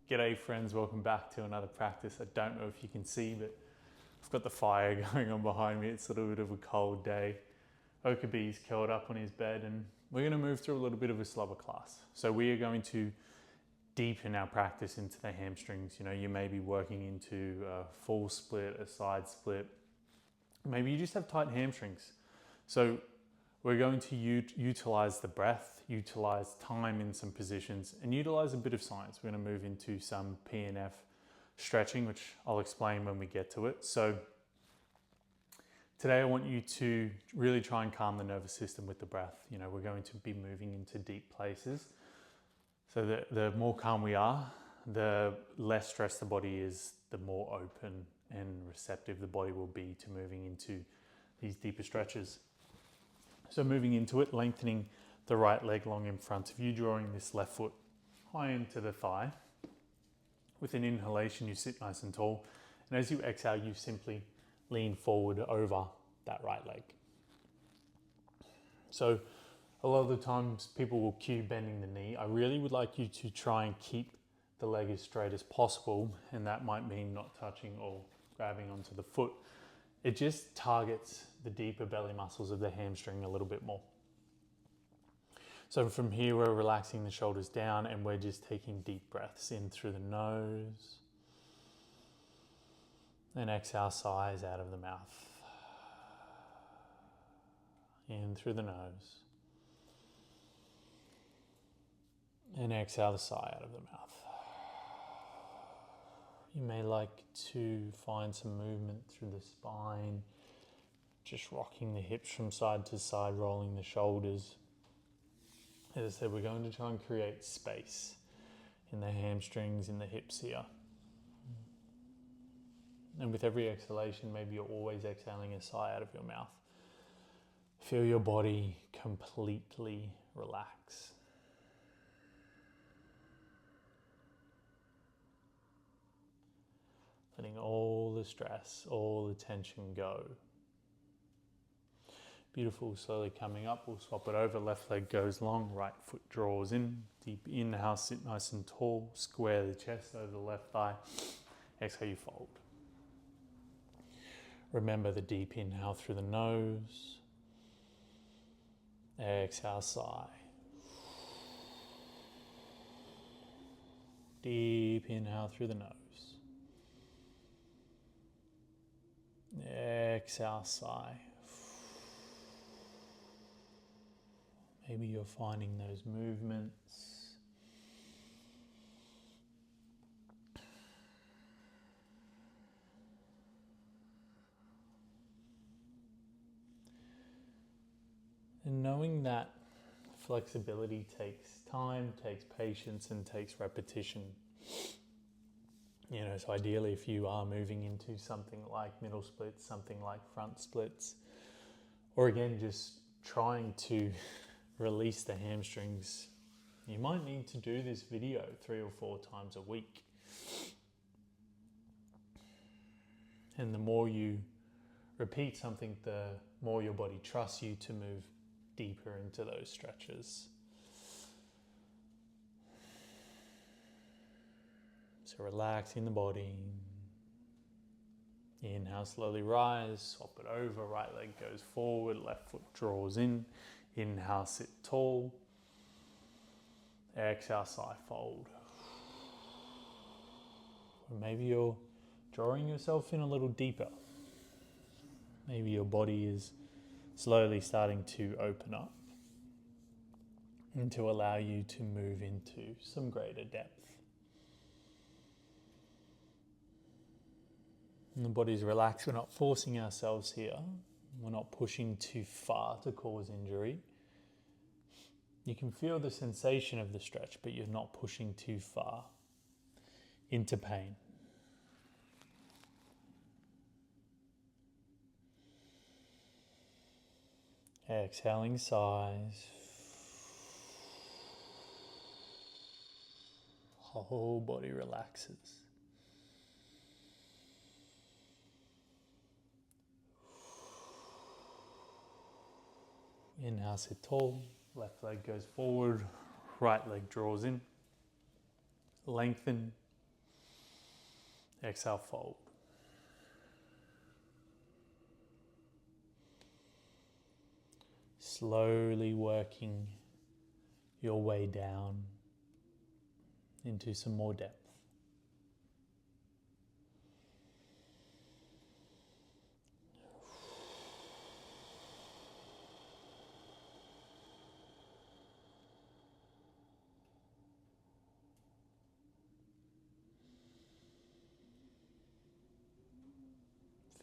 G'day friends, welcome back to another practice. I don't know if you can see, but I've got the fire going on behind me. It's a little bit of a cold day. Okabe's curled up on his bed and we're going to move through a little bit of a slower class. So we are going to deepen our practice into the hamstrings. You know, you may be working into a full split, a side split. Maybe you just have tight hamstrings. So we're going to utilize the breath, utilize time in some positions, and utilize a bit of science. We're going to move into some PNF stretching, which I'll explain when we get to it. So today I want you to really try and calm the nervous system with the breath. You know, we're going to be moving into deep places. So the more calm we are, the less stressed the body is, the more open and receptive the body will be to moving into these deeper stretches. So moving into it, lengthening the right leg long in front of you, drawing this left foot high into the thigh. With an inhalation, you sit nice and tall. And as you exhale, you simply lean forward over that right leg. So a lot of the times people will cue bending the knee. I really would like you to try and keep the leg as straight as possible. And that might mean not touching or grabbing onto the foot. It just targets the deeper belly muscles of the hamstring a little bit more. So from here, we're relaxing the shoulders down and we're just taking deep breaths in through the nose. And exhale, sighs out of the mouth. In through the nose. And exhale the sigh out of the mouth. You may like to find some movement through the spine, just rocking the hips from side to side, rolling the shoulders. As I said, we're going to try and create space in the hamstrings, in the hips here. And with every exhalation, maybe you're always exhaling a sigh out of your mouth. Feel your body completely relax. Letting all the stress, all the tension go. Beautiful, slowly coming up, we'll swap it over. Left leg goes long, right foot draws in. Deep inhale, sit nice and tall. Square the chest over the left thigh. Exhale, you fold. Remember the deep inhale through the nose. Exhale, sigh. Deep inhale through the nose. Exhale, sigh. Maybe you're finding those movements. And knowing that flexibility takes time, takes patience, and takes repetition. You know, so ideally if you are moving into something like middle splits, something like front splits, or again, just trying to release the hamstrings, you might need to do this video 3 or 4 times a week. And the more you repeat something, the more your body trusts you to move deeper into those stretches. So relaxing the body. Inhale, slowly rise, swap it over, right leg goes forward, left foot draws in. Inhale, sit tall. Exhale, sigh, fold. Or maybe you're drawing yourself in a little deeper. Maybe your body is slowly starting to open up and to allow you to move into some greater depth. And the body's relaxed. We're not forcing ourselves here. We're not pushing too far to cause injury. You can feel the sensation of the stretch, but you're not pushing too far into pain. Exhaling sighs. Whole body relaxes. Inhale, sit tall. Left leg goes forward. Right leg draws in. Lengthen Exhale, fold. Slowly working your way down into some more depth.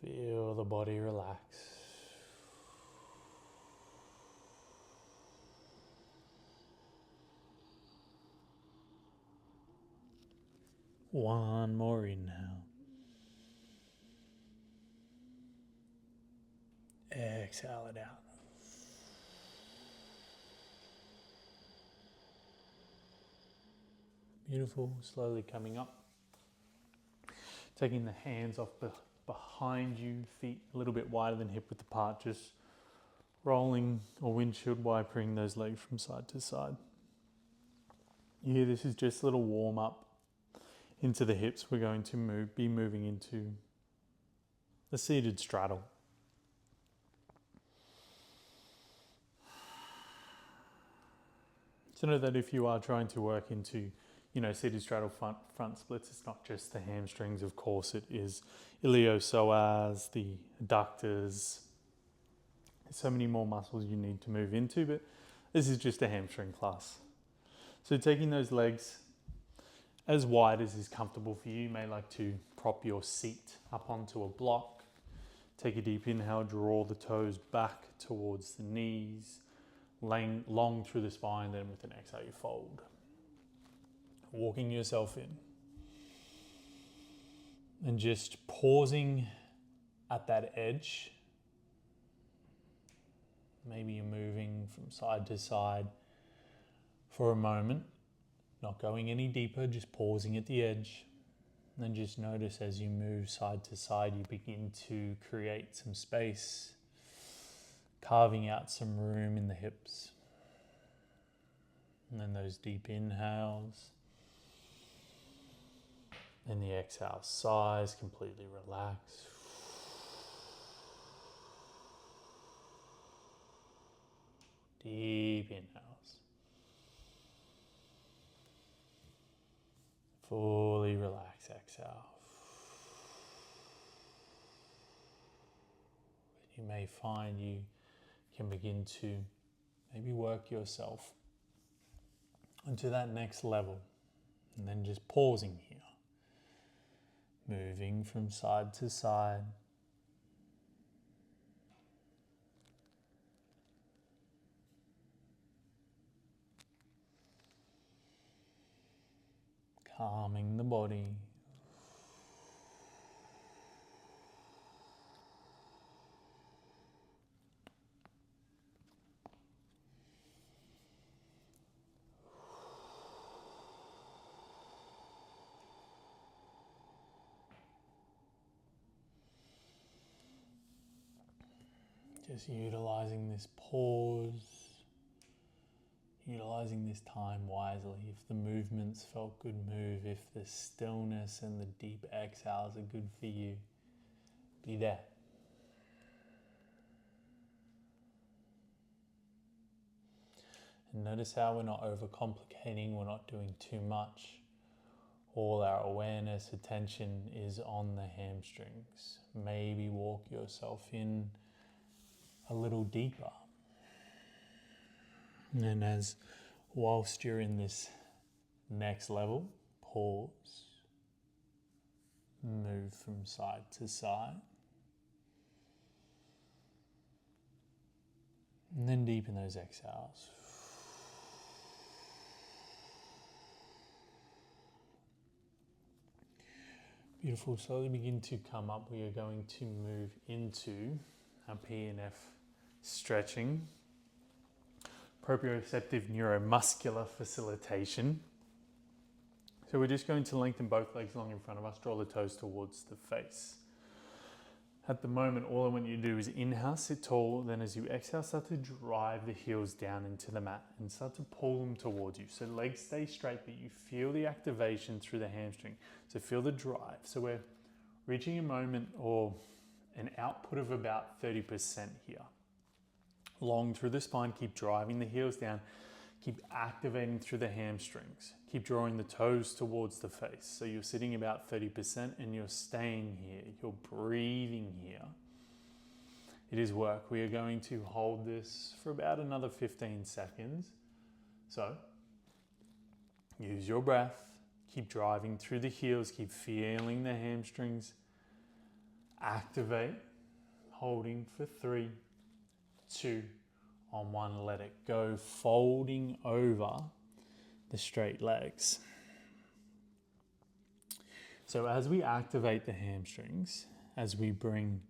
Feel the body relax. One more inhale. Exhale it out. Beautiful. Slowly coming up. Taking the hands off behind you, feet a little bit wider than hip width apart, just rolling or windshield wipering those legs from side to side. Yeah, this is just a little warm up into the hips. We're going to be moving into a seated straddle. So know that if you are trying to work into, seated straddle front splits, it's not just the hamstrings, of course, it is iliopsoas, the adductors. There's so many more muscles you need to move into, but this is just a hamstring class. So taking those legs as wide as is comfortable for you. You may like to prop your seat up onto a block. Take a deep inhale, draw the toes back towards the knees, laying long through the spine, then with an exhale you fold. Walking yourself in. And just pausing at that edge. Maybe you're moving from side to side for a moment, not going any deeper, just pausing at the edge. And then just notice as you move side to side, you begin to create some space, carving out some room in the hips. And then those deep inhales. And the exhale, sighs, completely relax. Deep inhales. Fully relax, exhale. You may find you can begin to maybe work yourself onto that next level. And then just pausing here. Moving from side to side. Calming the body. Just utilizing this pause, utilizing this time wisely. If the movements felt good, move. If the stillness and the deep exhales are good for you, be there. And notice how we're not overcomplicating, we're not doing too much. All our awareness, attention is on the hamstrings. Maybe walk yourself in a little deeper. And as whilst you're in this next level, pause, move from side to side, and then deepen those exhales. Beautiful. Slowly begin to come up. We are going to move into our PNF stretching, proprioceptive neuromuscular facilitation. So we're just going to lengthen both legs long in front of us, draw the toes towards the face. At the moment, all I want you to do is inhale, sit tall, then as you exhale, start to drive the heels down into the mat and start to pull them towards you. So legs stay straight, but you feel the activation through the hamstring. So feel the drive. So we're reaching a moment or an output of about 30% here. Long through the spine, keep driving the heels down, keep activating through the hamstrings. Keep drawing the toes towards the face. So you're sitting about 30% and you're staying here. You're breathing here. It is work. We are going to hold this for about another 15 seconds. So use your breath. Keep driving through the heels. Keep feeling the hamstrings. Activate. Holding for 3, 2, on 1. Let it go. Folding over the straight legs. So as we activate the hamstrings, as we bring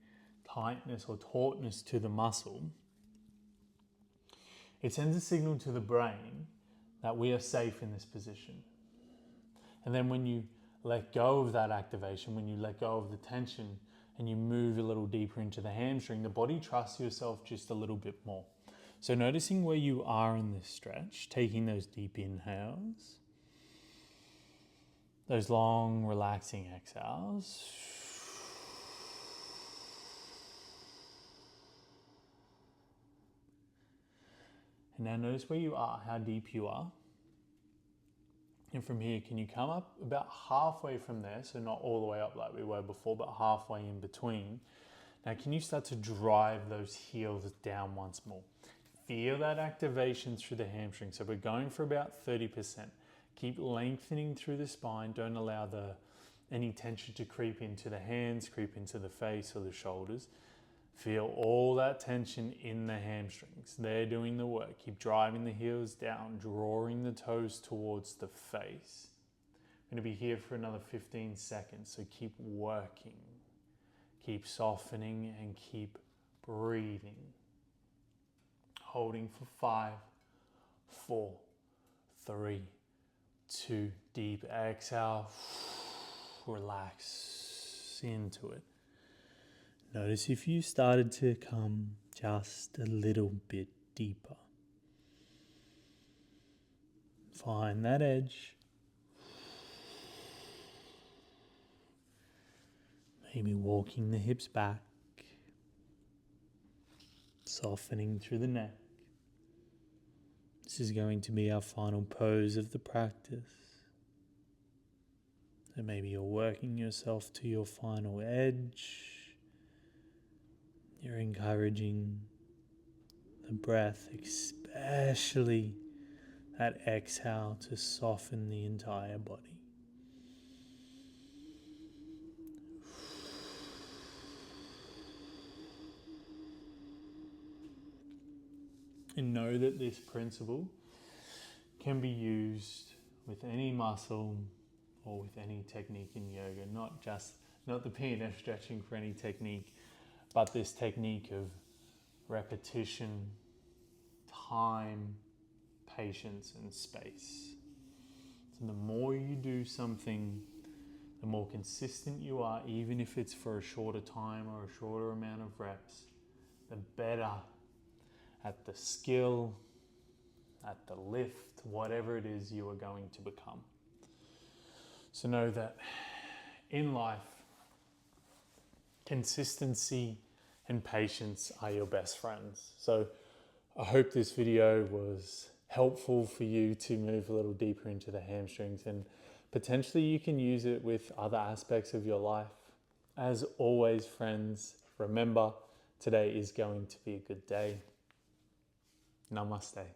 tightness or tautness to the muscle, it sends a signal to the brain that we are safe in this position. And then when you let go of that activation, when you let go of the tension and you move a little deeper into the hamstring, the body trusts yourself just a little bit more. So noticing where you are in this stretch, taking those deep inhales, those long relaxing exhales. And now notice where you are, how deep you are. And from here, can you come up about halfway from there? So not all the way up like we were before, but halfway in between. Now, can you start to drive those heels down once more? Feel that activation through the hamstring. So we're going for about 30%. Keep lengthening through the spine. Don't allow any tension to creep into the hands, creep into the face or the shoulders. Feel all that tension in the hamstrings. They're doing the work. Keep driving the heels down, drawing the toes towards the face. I'm going to be here for another 15 seconds, so keep working. Keep softening and keep breathing. Holding for 5, 4, 3, 2, deep exhale. Relax into it. Notice if you started to come just a little bit deeper. Find that edge. Maybe walking the hips back. Softening through the neck. This is going to be our final pose of the practice. So maybe you're working yourself to your final edge. You're encouraging the breath, especially that exhale, to soften the entire body. And know that this principle can be used with any muscle or with any technique in yoga, not the PNF stretching for any technique, but this technique of repetition, time, patience, and space. So the more you do something, the more consistent you are, even if it's for a shorter time or a shorter amount of reps, the better at the skill, at the lift, whatever it is you are going to become. So know that in life, consistency and patience are your best friends. So I hope this video was helpful for you to move a little deeper into the hamstrings, and potentially you can use it with other aspects of your life. As always, friends, remember, today is going to be a good day. Namaste.